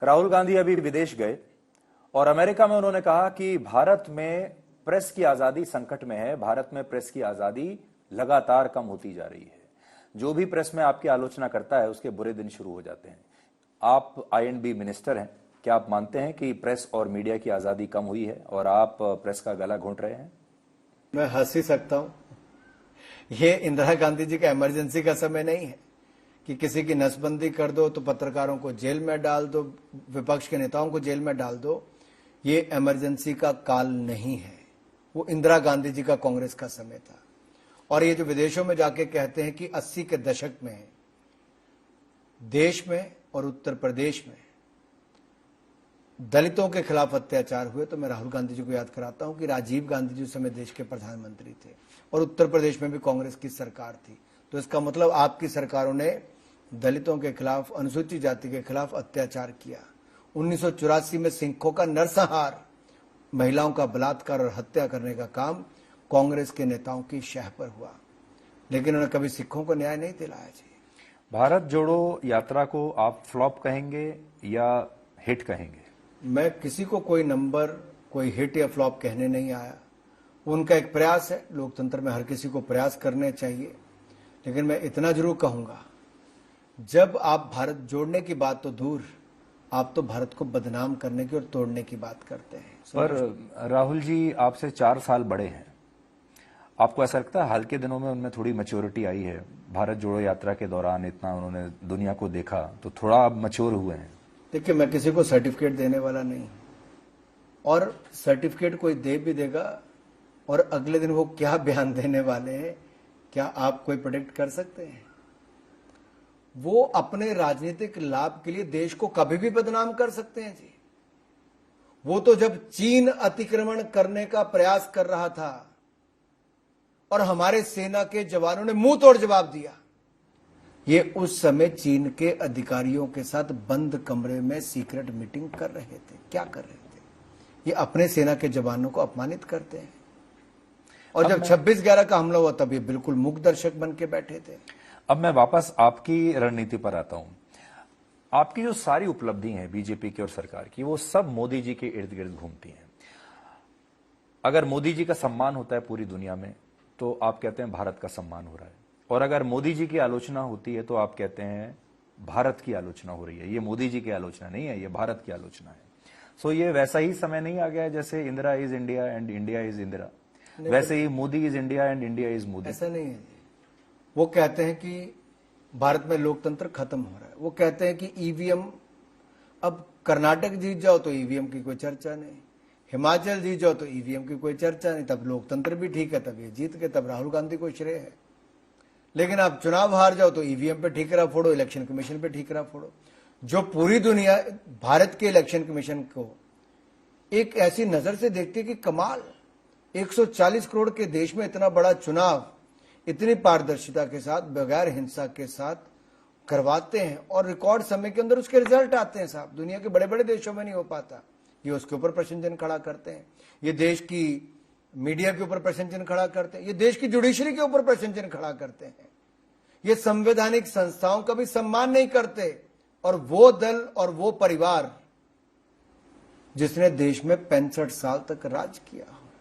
राहुल गांधी अभी विदेश गए और अमेरिका में उन्होंने कहा कि भारत में प्रेस की आजादी संकट में है। भारत में प्रेस की आजादी लगातार कम होती जा रही है। जो भी प्रेस में आपकी आलोचना करता है उसके बुरे दिन शुरू हो जाते हैं। आप आईएनबी मिनिस्टर हैं, क्या आप मानते हैं कि प्रेस और मीडिया की आजादी कम हुई है और आप प्रेस का गला घोंट रहे हैं? मैं हंस ही सकता हूं। ये इंदिरा गांधी जी का इमरजेंसी का समय नहीं है कि किसी की नसबंदी कर दो तो पत्रकारों को जेल में डाल दो, विपक्ष के नेताओं को जेल में डाल दो। ये इमरजेंसी का काल नहीं है, वो इंदिरा गांधी जी का कांग्रेस का समय था। और ये जो विदेशों में जाके कहते हैं कि 80 के दशक में देश में और उत्तर प्रदेश में दलितों के खिलाफ अत्याचार हुए, तो मैं राहुल गांधी जी को याद कराता हूं कि राजीव गांधी जी उस समय देश के प्रधानमंत्री थे और उत्तर प्रदेश में भी कांग्रेस की सरकार थी। तो इसका मतलब आपकी सरकारों ने दलितों के खिलाफ, अनुसूचित जाति के खिलाफ अत्याचार किया। 1984 में सिखों का नरसंहार, महिलाओं का बलात्कार और हत्या करने का काम कांग्रेस के नेताओं की शह पर हुआ, लेकिन उन्होंने कभी सिखों को न्याय नहीं दिलाया जी। भारत जोड़ो यात्रा को आप फ्लॉप कहेंगे या हिट कहेंगे? मैं किसी को कोई नंबर, कोई हिट या फ्लॉप कहने नहीं आया। उनका एक प्रयास है, लोकतंत्र में हर किसी को प्रयास करने चाहिए। लेकिन मैं इतना जरूर कहूंगा, जब आप भारत जोड़ने की बात तो दूर, आप तो भारत को बदनाम करने की और तोड़ने की बात करते हैं। पर राहुल जी आपसे 4 साल बड़े हैं। आपको ऐसा लगता है हाल के दिनों में उनमें थोड़ी मैच्योरिटी आई है? भारत जोड़ो यात्रा के दौरान इतना उन्होंने दुनिया को देखा तो थोड़ा आप मैच्योर हुए हैं। देखिए, मैं किसी को सर्टिफिकेट देने वाला नहीं, और सर्टिफिकेट कोई दे भी देगा और अगले दिन वो क्या बयान देने वाले हैं, क्या आप कोई प्रेडिक्ट कर सकते हैं? वो अपने राजनीतिक लाभ के लिए देश को कभी भी बदनाम कर सकते हैं जी। वो तो जब चीन अतिक्रमण करने का प्रयास कर रहा था और हमारे सेना के जवानों ने मुंह तोड़ जवाब दिया, ये उस समय चीन के अधिकारियों के साथ बंद कमरे में सीक्रेट मीटिंग कर रहे थे। क्या कर रहे थे? ये अपने सेना के जवानों को अपमानित करते हैं। और जब 26/11 का हमला हुआ तब ये बिल्कुल मूक दर्शक बन के बैठे थे। अब मैं वापस आपकी रणनीति पर आता हूं। आपकी जो सारी उपलब्धि हैं बीजेपी की और सरकार की, वो सब मोदी जी के इर्द गिर्द घूमती हैं। अगर मोदी जी का सम्मान होता है पूरी दुनिया में तो आप कहते हैं भारत का सम्मान हो रहा है, और अगर मोदी जी की आलोचना होती है तो आप कहते हैं भारत की आलोचना हो रही है। ये मोदी जी की आलोचना नहीं है, ये भारत की आलोचना है। सो ये वैसा ही समय नहीं आ गया है जैसे Indira is India and India is Indira, वैसे ही Modi is India and India is Modi? ऐसा नहीं है। वो कहते हैं कि भारत में लोकतंत्र खत्म हो रहा है। वो कहते हैं कि ईवीएम, अब कर्नाटक जीत जाओ तो ईवीएम की कोई चर्चा नहीं, हिमाचल जीत जाओ तो ईवीएम की कोई चर्चा नहीं, तब लोकतंत्र भी ठीक है, तब ये जीत गए, तब राहुल गांधी को श्रेय है। लेकिन आप चुनाव हार जाओ तो ईवीएम पे ठीकरा फोड़ो, इलेक्शन कमीशन पे ठीकरा फोड़ो। जो पूरी दुनिया भारत के इलेक्शन कमीशन को एक ऐसी नजर से देखती है कि कमाल, 140 करोड़ के देश में इतना बड़ा चुनाव इतनी पारदर्शिता के साथ, बगैर हिंसा के साथ करवाते हैं और रिकॉर्ड समय के अंदर उसके रिजल्ट आते हैं साहब। दुनिया के बड़े बड़े देशों में नहीं हो पाता। ये उसके ऊपर प्रश्न चिन्ह खड़ा करते हैं, ये देश की मीडिया के ऊपर प्रश्न चिन्ह खड़ा करते हैं, ये देश की जुडिशरी के ऊपर प्रश्न चिन्ह खड़ा करते हैं, ये संवैधानिक संस्थाओं का भी सम्मान नहीं करते। और वो दल और वो परिवार जिसने देश में 65 साल तक राज किया,